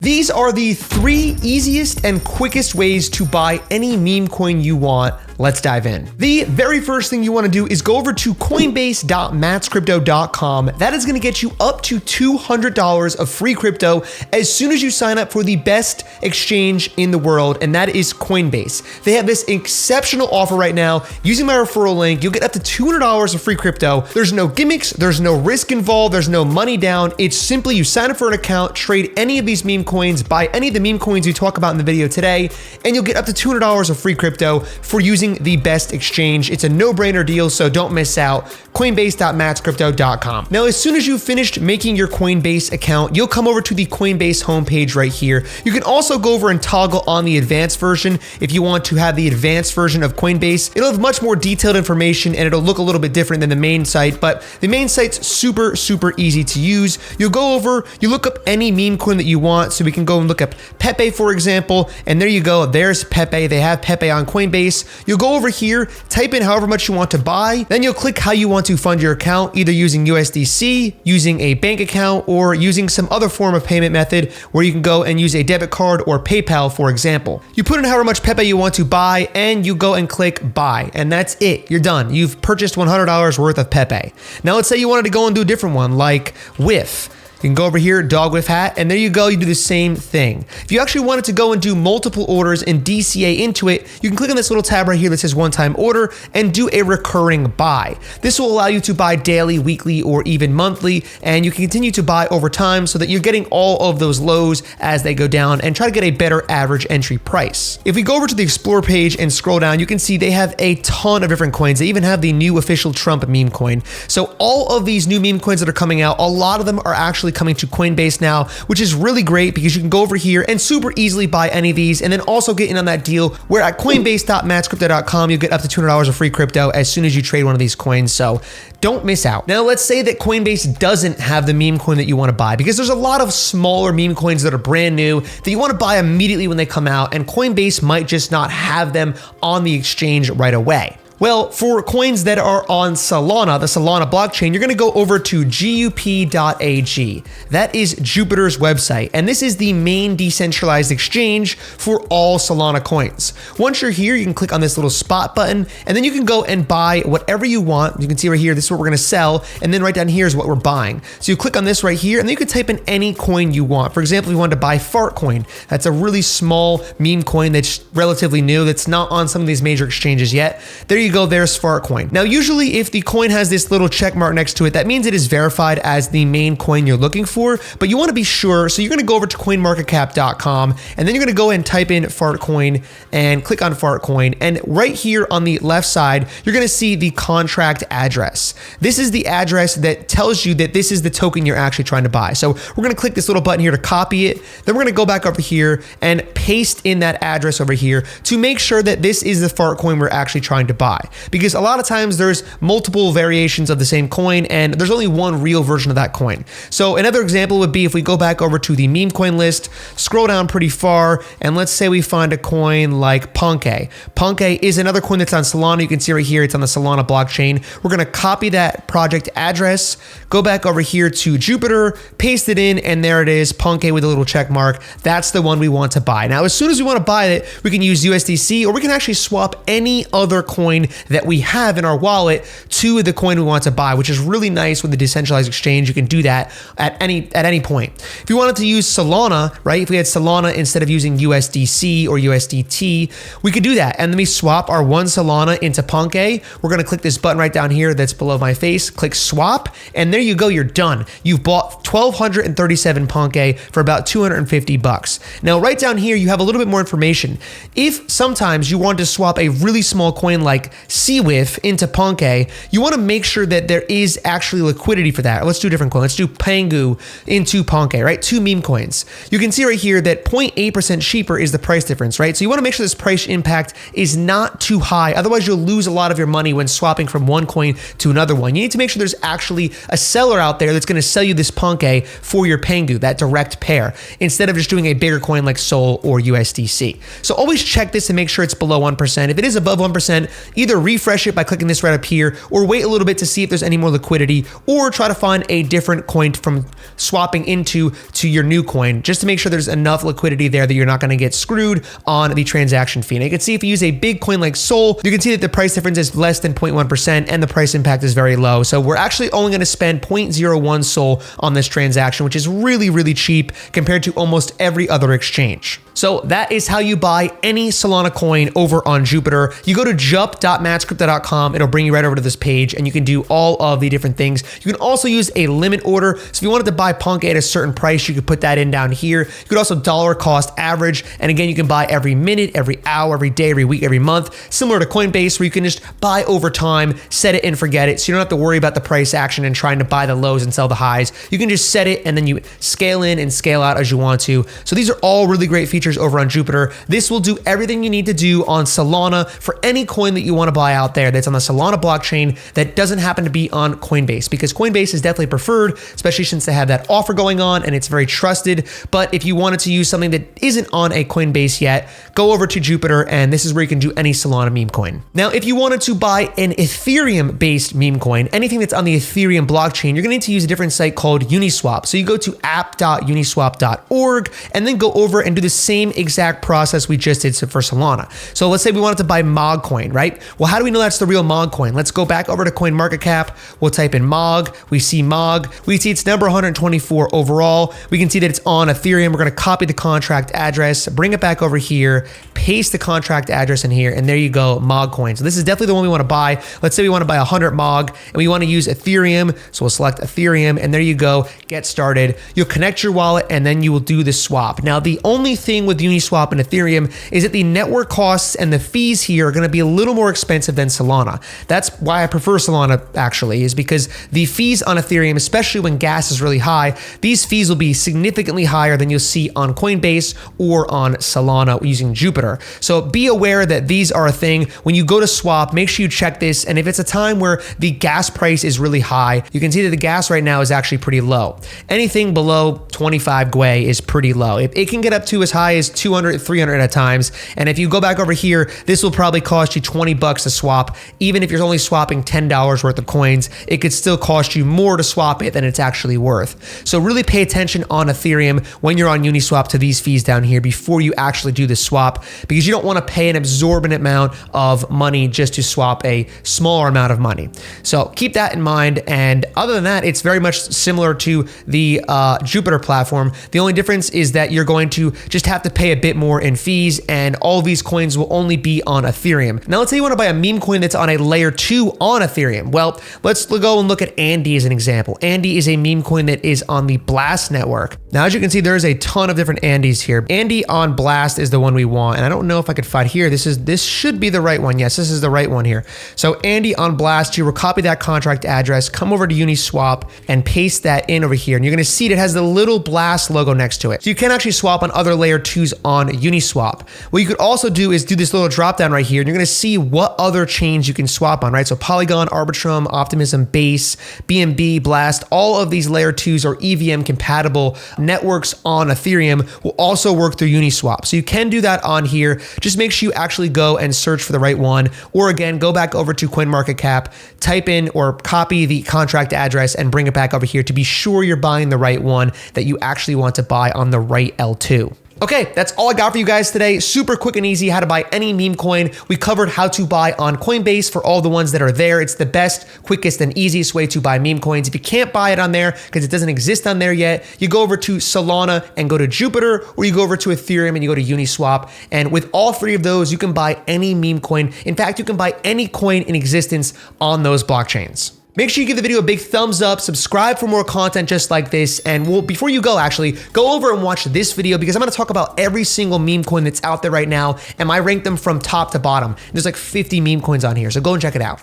These are the 3 easiest and quickest ways to buy any meme coin you want. Let's dive in. The very first thing you want to do is go over to coinbase.matscrypto.com. That is going to get you up to $200 of free crypto as soon as you sign up for the best exchange in the world, and that is Coinbase. They have this exceptional offer right now. Using my referral link, you'll get up to $200 of free crypto. There's no gimmicks, there's no risk involved, there's no money down. It's simply you sign up for an account, trade any of these meme coins, buy any of the meme coins we talk about in the video today, and you'll get up to $200 of free crypto for using the best exchange. It's a no-brainer deal, so don't miss out. Coinbase.matscrypto.com. Now, as soon as you've finished making your Coinbase account, you'll come over to the Coinbase homepage right here. You can also go over and toggle on the advanced version if you want to have the advanced version of Coinbase. It'll have much more detailed information and it'll look a little bit different than the main site, but the main site's super easy to use. You'll go over, you look up any meme coin that you want. So we can go and look up PEPE, for example, and there you go. There's PEPE. They have PEPE on Coinbase. You'll go over here, type in however much you want to buy, then you'll click how you want to fund your account, either using USDC, using a bank account, or using some other form of payment method where you can go and use a debit card or PayPal, for example. You put in however much PEPE you want to buy and you go and click buy, and that's it. You're done. You've purchased $100 worth of PEPE. Now let's say you wanted to go and do a different one like WIF. You can go over here, dog with hat, and there you go, you do the same thing. If you actually wanted to go and do multiple orders and DCA into it, you can click on this little tab right here that says one-time order and do a recurring buy. This will allow you to buy daily, weekly, or even monthly, and you can continue to buy over time so that you're getting all of those lows as they go down and try to get a better average entry price. If we go over to the Explore page and scroll down, you can see they have a ton of different coins. They even have the new official Trump meme coin. So all of these new meme coins that are coming out, a lot of them are actually coming to Coinbase now, which is really great because you can go over here and super easily buy any of these and then also get in on that deal where at coinbase.matscrypto.com you'll get up to $200 of free crypto as soon as you trade one of these coins. So don't miss out. Now let's say that Coinbase doesn't have the meme coin that you want to buy because there's a lot of smaller meme coins that are brand new that you want to buy immediately when they come out, and Coinbase might just not have them on the exchange right away. Well, for coins that are on Solana, the Solana blockchain, you're going to go over to gup.ag. That is Jupiter's website, and this is the main decentralized exchange for all Solana coins. Once you're here, you can click on this little spot button, and then you can go and buy whatever you want. You can see right here, this is what we're going to sell, and then right down here is what we're buying. So you click on this right here, and then you can type in any coin you want. For example, if you wanted to buy Fart Coin, that's a really small meme coin that's relatively new, that's not on some of these major exchanges yet. There you go, there's Fart Coin. Now, usually if the coin has this little check mark next to it, that means it is verified as the main coin you're looking for, but you want to be sure. So you're going to go over to coinmarketcap.com, and then you're going to go and type in Fart Coin and click on Fart Coin. And right here on the left side, you're going to see the contract address. This is the address that tells you that this is the token you're actually trying to buy. So we're going to click this little button here to copy it. Then we're going to go back over here and paste in that address over here to make sure that this is the Fart Coin we're actually trying to buy. Because a lot of times there's multiple variations of the same coin and there's only one real version of that coin. So another example would be if we go back over to the meme coin list, scroll down pretty far, and let's say we find a coin like POPCAT. POPCAT is another coin that's on Solana. You can see right here, it's on the Solana blockchain. We're going to copy that project address, go back over here to Jupiter, paste it in, and there it is, POPCAT with a little check mark. That's the one we want to buy. Now, as soon as we want to buy it, we can use USDC, or we can actually swap any other coin that we have in our wallet to the coin we want to buy, which is really nice with the decentralized exchange. You can do that at any point. If you wanted to use Solana, right? If we had Solana instead of using USDC or USDT, we could do that. And then we swap our one Solana into POPCAT. We're going to click this button right down here that's below my face, click swap, and there you go, you're done. You've bought 1,237 POPCAT for about $250. Now, right down here, you have a little bit more information. If sometimes you want to swap a really small coin like WIF into POPCAT, you want to make sure that there is actually liquidity for that. Let's do a different coin. Let's do Pangu into POPCAT, right? 2 meme coins. You can see right here that 0.8% cheaper is the price difference, right? So you want to make sure this price impact is not too high. Otherwise, you'll lose a lot of your money when swapping from one coin to another one. You need to make sure there's actually a seller out there that's going to sell you this POPCAT for your Pangu, that direct pair, instead of just doing a bigger coin like Sol or USDC. So always check this and make sure it's below 1%. If it is above 1%, either refresh it by clicking this right up here, or wait a little bit to see if there's any more liquidity, or try to find a different coin from swapping into your new coin, just to make sure there's enough liquidity there that you're not going to get screwed on the transaction fee. And you can see if you use a big coin like Sol, you can see that the price difference is less than 0.1% and the price impact is very low. So we're actually only going to spend 0.01 Sol on this transaction, which is really, really cheap compared to almost every other exchange. So that is how you buy any Solana coin over on Jupiter. You go to jup.matscrypto.com. It'll bring you right over to this page and you can do all of the different things. You can also use a limit order. So if you wanted to buy POPCAT at a certain price, you could put that in down here. You could also dollar cost average. And again, you can buy every minute, every hour, every day, every week, every month, similar to Coinbase, where you can just buy over time, set it and forget it. So you don't have to worry about the price action and trying to buy the lows and sell the highs. You can just set it and then you scale in and scale out as you want to. So these are all really great features over on Jupiter. This will do everything you need to do on Solana for any coin that you want to buy out there that's on the Solana blockchain that doesn't happen to be on Coinbase, because Coinbase is definitely preferred, especially since they have that offer going on and it's very trusted. But if you wanted to use something that isn't on a Coinbase yet, go over to Jupiter and this is where you can do any Solana meme coin. Now, if you wanted to buy an Ethereum based meme coin, anything that's on the Ethereum blockchain, you're going to need to use a different site called Uniswap. So you go to app.uniswap.org and then go over and do the same exact process we just did for Solana. So let's say we wanted to buy MOG coin, right? Well, how do we know that's the real MOG coin? Let's go back over to CoinMarketCap. We'll type in MOG. We see MOG. We see it's number 124 overall. We can see that it's on Ethereum. We're going to copy the contract address, bring it back over here, paste the contract address in here, and there you go, MOG coin. So this is definitely the one we want to buy. Let's say we want to buy 100 MOG and we want to use Ethereum. So we'll select Ethereum and there you go, get started. You'll connect your wallet and then you will do the swap. Now, the only thing with Uniswap and Ethereum is that the network costs and the fees here are going to be a little more expensive than Solana. That's why I prefer Solana actually, is because the fees on Ethereum, especially when gas is really high, these fees will be significantly higher than you'll see on Coinbase or on Solana using Jupiter. So be aware that these are a thing. When you go to swap, make sure you check this. And if it's a time where the gas price is really high, you can see that the gas right now is actually pretty low. Anything below 25 Gwei is pretty low. It can get up to as high as 200, 300 at times. And if you go back over here, this will probably cost you 20 bucks to swap. Even if you're only swapping $10 worth of coins, it could still cost you more to swap it than it's actually worth. So really pay attention on Ethereum when you're on Uniswap to these fees down here before you actually do the swap, because you don't want to pay an exorbitant amount of money just to swap a smaller amount of money. So keep that in mind. And other than that, it's very much similar to the Jupiter platform. The only difference is that you're going to just have to pay a bit more in fees, and all of these coins will only be on Ethereum. Now, let's say you want to buy a meme coin that's on a layer 2 on Ethereum. Well, let's go and look at Andy as an example. Andy is a meme coin that is on the Blast network. Now, as you can see, there's a ton of different Andys here. Andy on Blast is the one we want, and I don't know if I could find here. This should be the right one. Yes, this is the right one here. So Andy on Blast, you will copy that contract address, come over to Uniswap and paste that in over here. And you're going to see it has the little Blast logo next to it. So you can actually swap on other layer 2s on Uniswap. What you could also do is do this little drop down right here, and you're going to see what other chains you can swap on, right? So Polygon, Arbitrum, Optimism, Base, BNB, Blast, all of these layer 2s or EVM compatible networks on Ethereum will also work through Uniswap. So you can do that on here. Just make sure you actually go and search for the right one. Or again, go back over to CoinMarketCap, type in or copy the contract address and bring it back over here to be sure you're buying the right one that you actually want to buy on the right L2. Okay, that's all I got for you guys today. Super quick and easy how to buy any meme coin. We covered how to buy on Coinbase for all the ones that are there. It's the best, quickest, and easiest way to buy meme coins. If you can't buy it on there because it doesn't exist on there yet, you go over to Solana and go to Jupiter, or you go over to Ethereum and you go to Uniswap. And with all three of those, you can buy any meme coin. In fact, you can buy any coin in existence on those blockchains. Make sure you give the video a big thumbs up, subscribe for more content just like this, and before you go, actually, go over and watch this video because I'm going to talk about every single meme coin that's out there right now, and I rank them from top to bottom. There's like 50 meme coins on here, so go and check it out.